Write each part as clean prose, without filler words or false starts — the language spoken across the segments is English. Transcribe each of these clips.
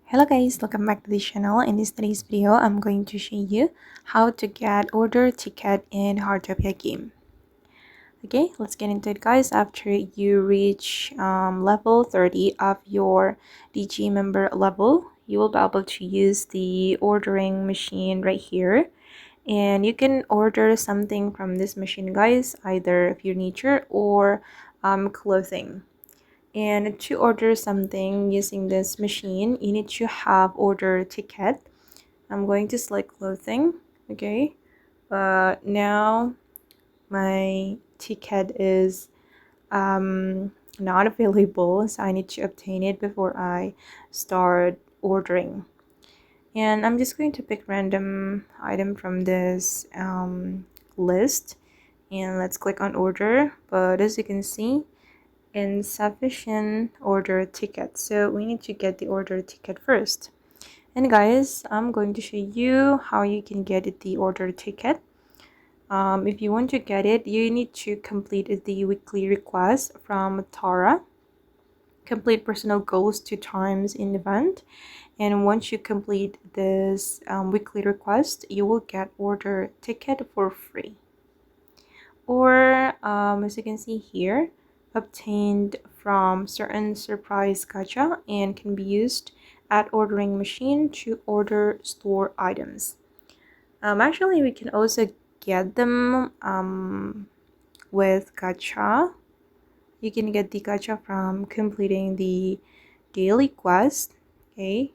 Hello guys, welcome back to the channel. In this today's video, I'm going to show you how to get order ticket in Heartopia game. Okay, let's get into it guys. After you reach level 30 of your DG member level, you will be able to use the ordering machine right here. And you can order something from this machine guys, either furniture or clothing. And to order something using this machine, you need to have order ticket. I'm going to select clothing. Okay, but now my ticket is not available, so I need to obtain it before I start ordering. And I'm just going to pick random item from this list, and let's click on order. But as you can see, insufficient order ticket, so we need to get the order ticket first. And guys, I'm going to show you how you can get the order ticket. If you want to get it, you need to complete the weekly request from Tara. Complete personal goals 2 times in event, and once you complete this weekly request, you will get order ticket for free. Or as you can see here, obtained from certain surprise gacha and can be used at ordering machine to order store items. Actually, we can also get them with gacha. You can get the gacha from completing the daily quest. Okay,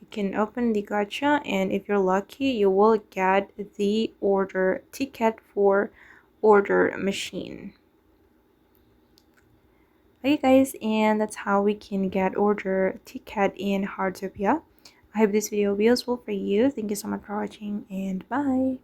you can open the gacha, and if you're lucky, you will get the order ticket for order machine. Okay guys, and that's how we can get order ticket in Heartopia. I hope this video will be useful for you. Thank you so much for watching, and bye.